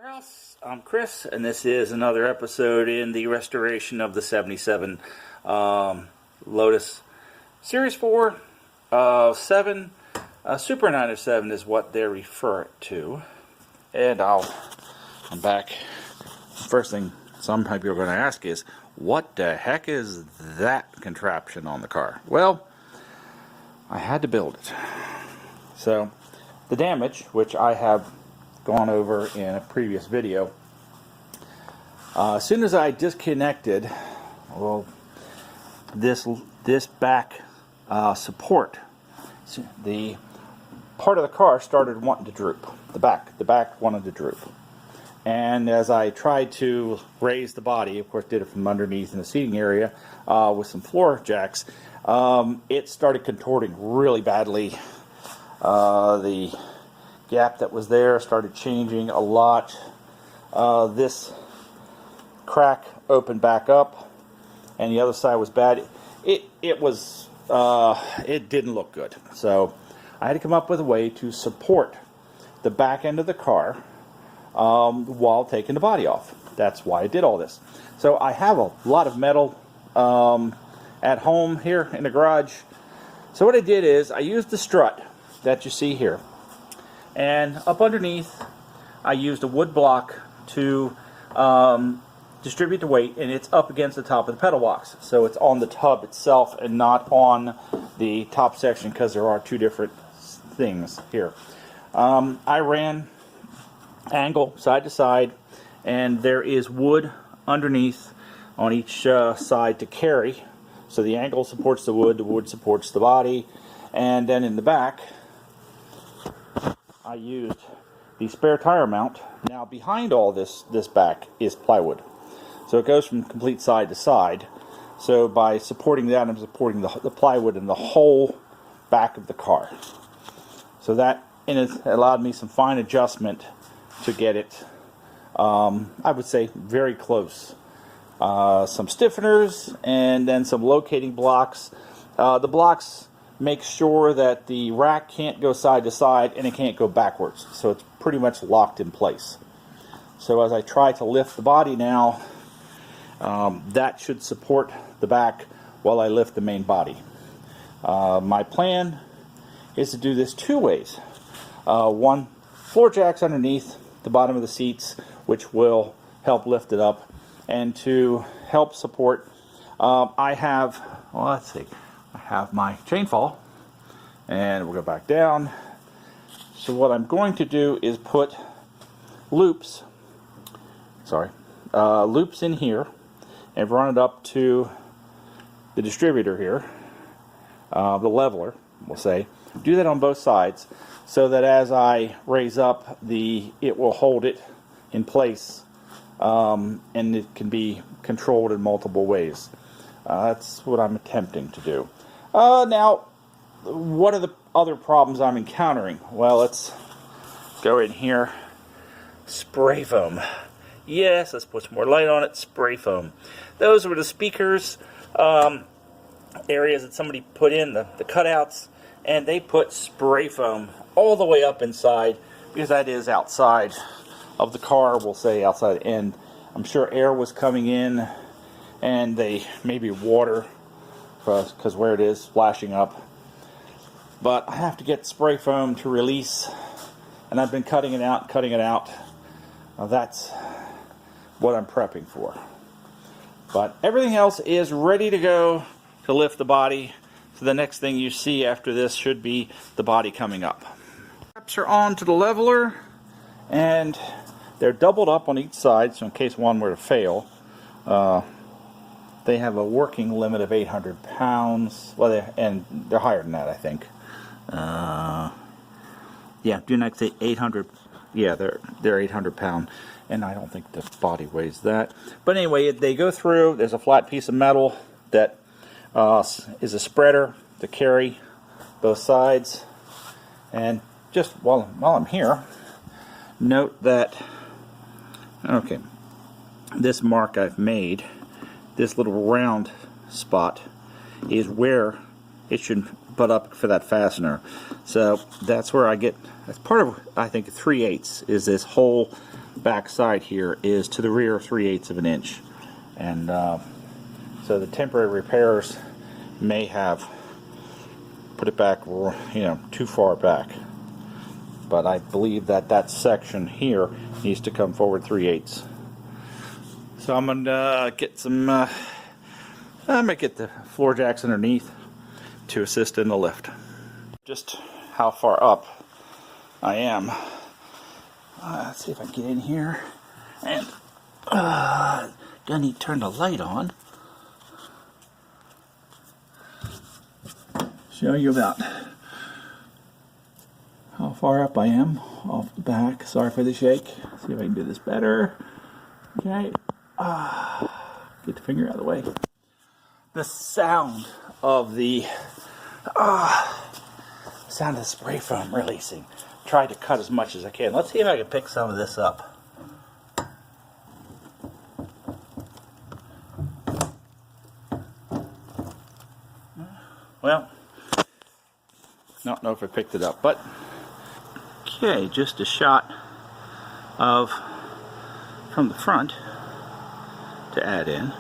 House. I'm Chris, and this is another episode in the restoration of the 77 Lotus Series 4 7. Super 907 is what they refer it to. And I'm back. First thing some people are going to ask is, what the heck is that contraption on the car? Well, I had to build it. So, the damage, which I have gone over in a previous video, as soon as I disconnected, well, this back support, the part of the car started wanting to droop. The back wanted to droop, and as I tried to raise the body, of course, did it from underneath in the seating area with some floor jacks, it started contorting really badly. The gap that was there started changing a lot. This crack opened back up, and the other side was bad. It didn't look good. So I had to come up with a way to support the back end of the car while taking the body off. That's why I did all this. So I have a lot of metal at home here in the garage. So what I did is I used the strut that you see here, and up underneath I used a wood block to distribute the weight, and it's up against the top of the pedal box, so it's on the tub itself and not on the top section, because there are two different things here. I ran angle side to side, and there is wood underneath on each side to carry, so the angle supports the wood supports the body. And then in the back I used the spare tire mount. Now behind all this back is plywood, so it goes from complete side to side. So by supporting that, I'm supporting the plywood in the whole back of the car. So that it allowed me some fine adjustment to get it, I would say, very close. Some stiffeners and then some locating blocks. The blocks make sure that the rack can't go side to side and it can't go backwards, so it's pretty much locked in place. So as I try to lift the body now, that should support the back while I lift the main body. My plan is to do this two ways. One, floor jacks underneath the bottom of the seats, which will help lift it up, and to help support, I have, well, let's see, I have my chain fall, and we'll go back down. So what I'm going to do is put loops in here and run it up to the distributor here, the leveler, we'll say. Do that on both sides, so that as I raise up, it will hold it in place, and it can be controlled in multiple ways. That's what I'm attempting to do. Now, what are the other problems I'm encountering? Well, let's go in here. Spray foam. Yes, let's put some more light on it. Spray foam. Those were the speakers areas that somebody put in, the cutouts, and they put spray foam all the way up inside, because that is outside of the car, we'll say outside the end. I'm sure air was coming in, and maybe water, because where it is splashing up. But I have to get spray foam to release, and I've been cutting it out. Now that's what I'm prepping for. But everything else is ready to go to lift the body. So the next thing you see after this should be the body coming up. Straps are on to the leveler, and they're doubled up on each side, so in case one were to fail. They have a working limit of 800 pounds. Well, they're higher than that, I think. Yeah, do not say 800. Yeah, they're 800 pound, and I don't think the body weighs that. But anyway, they go through. There's a flat piece of metal that is a spreader to carry both sides. And just while I'm here, note that, okay, this mark I've made, this little round spot, is where it should butt up for that fastener. So that's where I get, that's part of, I think, 3/8 is this hole back side here is to the rear 3/8 of an inch, and so the temporary repairs may have put it back, too far back. But I believe that section here needs to come forward 3/8. So I'm gonna get some. I'm gonna get the floor jacks underneath to assist in the lift. Just how far up I am. Let's see if I can get in here. And do I need to turn the light on? Show you about how far up I am off the back. Sorry for the shake. See if I can do this better. Okay. Get the finger out of the way. The sound of the spray foam releasing. Try to cut as much as I can. Let's see if I can pick some of this up. Well, don't know if I picked it up, but okay, just a shot of from the front to add in.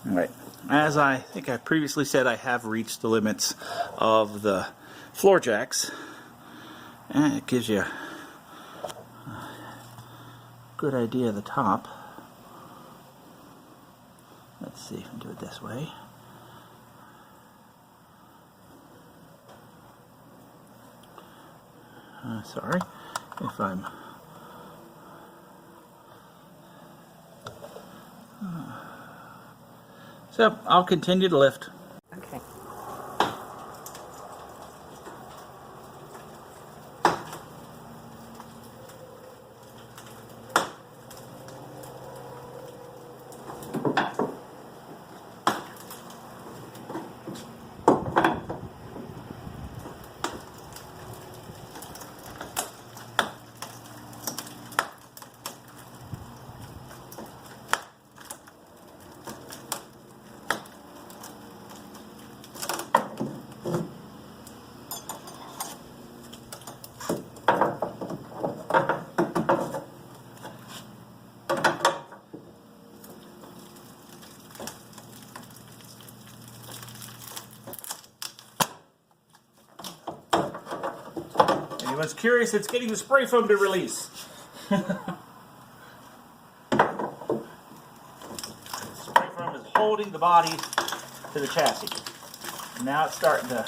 Alright, as I think I previously said, I have reached the limits of the floor jacks, and it gives you a good idea of the top. Let's see if I can do it this way. Sorry if I'm so I'll continue to lift. Okay. Anyone's curious, it's getting the spray foam to release. Spray foam is holding the body to the chassis. Now it's starting to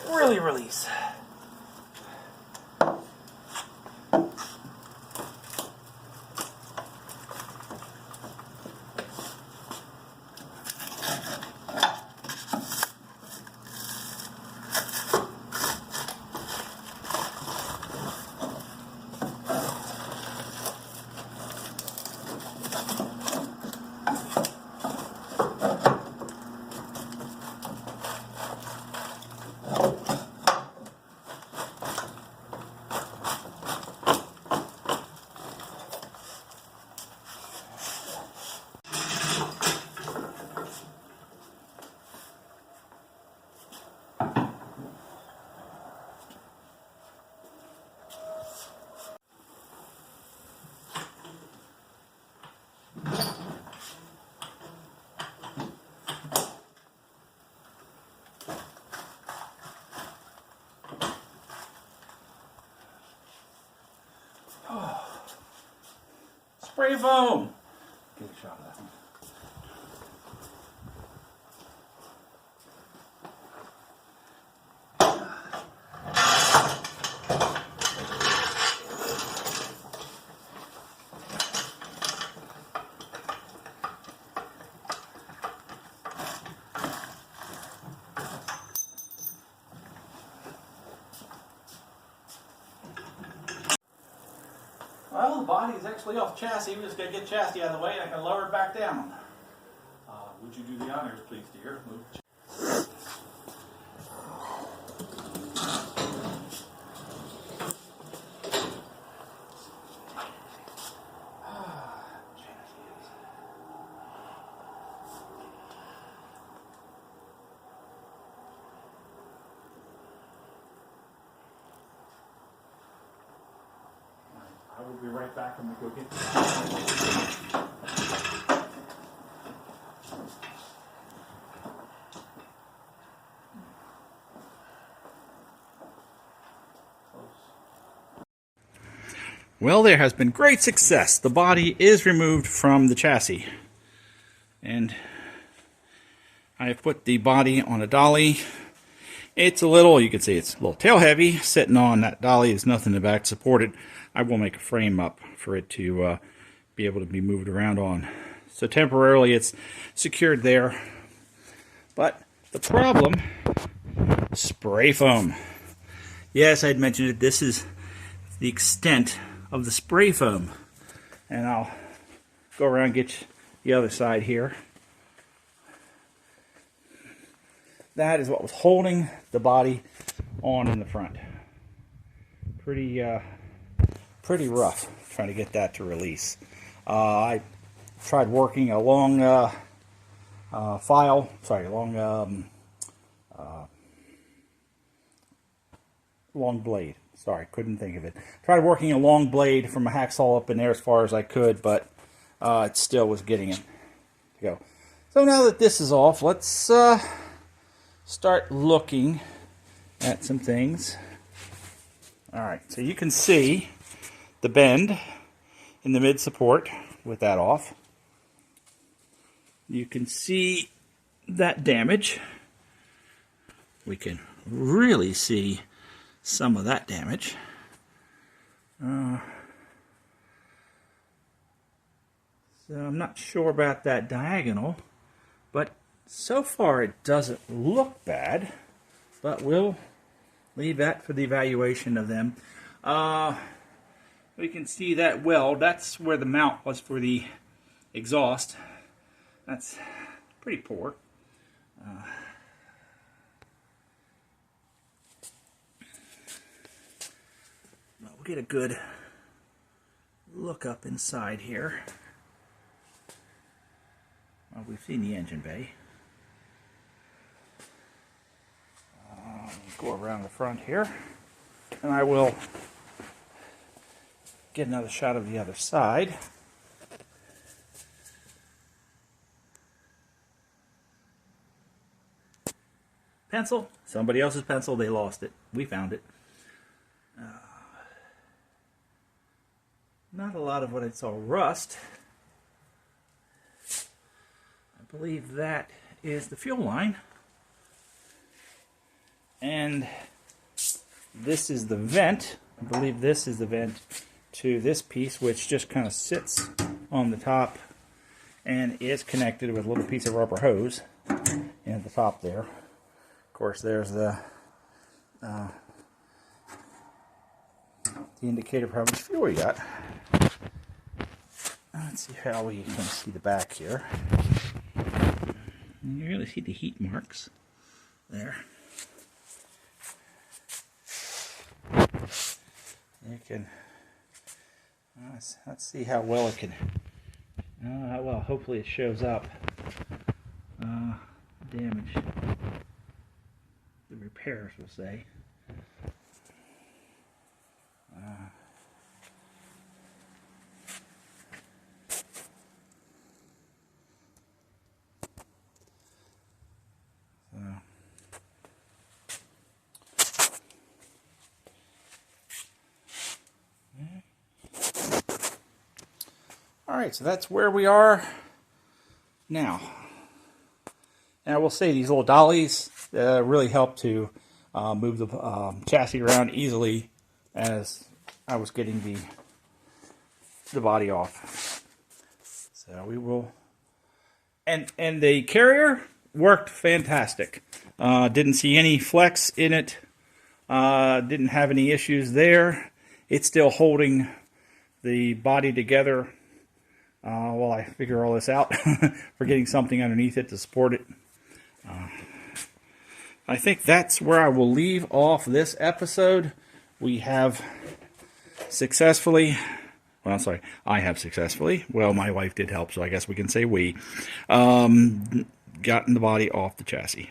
really release. Spray foam! Get a shot of that one. Well, the body is actually off chassis. We're just going to get chassis out of the way and I can lower it back down. Would you do the honors, please, dear? Move. We'll be right back when we go get the Well, there has been great success. The body is removed from the chassis. And I have put the body on a dolly. It's a little, you can see it's a little tail heavy. Sitting on that dolly is nothing to back support it. I will make a frame up for it to be able to be moved around on. So temporarily it's secured there. But the problem, spray foam. Yes, I'd mentioned it. This is the extent of the spray foam. And I'll go around and get the other side here. That is what was holding the body on in the front. Pretty rough trying to get that to release. I tried working a long long blade. Sorry, couldn't think of it. Tried working a long blade from a hacksaw up in there as far as I could, but it still was getting it to go. So now that this is off, let's start looking at some things. Alright, so you can see the bend in the mid support with that off. You can see that damage. We can really see some of that damage. So I'm not sure about that diagonal, but so far it doesn't look bad, but we'll leave that for the evaluation of them. We can see that weld. That's where the mount was for the exhaust. That's pretty poor. We'll get a good look up inside here. Well, we've seen the engine bay. Go around the front here, and I will get another shot of the other side. Pencil, somebody else's pencil, they lost it. We found it. Not a lot of what I saw rust. I believe that is the fuel line. And this is the vent. I believe this is the vent to this piece, which just kind of sits on the top and is connected with a little piece of rubber hose at the top there. Of course, there's the indicator for how much fuel you got. Let's see how we can see the back here. You really see the heat marks there. You can, let's see how well it can, well, hopefully it shows up, damage, the repairs will say. Alright, so that's where we are now. And I will say these little dollies really help to move the chassis around easily as I was getting the body off. So we will... And the carrier worked fantastic. Didn't see any flex in it. Didn't have any issues there. It's still holding the body together while I figure all this out. For getting something underneath it to support it. I think that's where I will leave off this episode. We have successfully... Well, I'm sorry, I have successfully. Well, my wife did help, so I guess we can say we. Gotten the body off the chassis.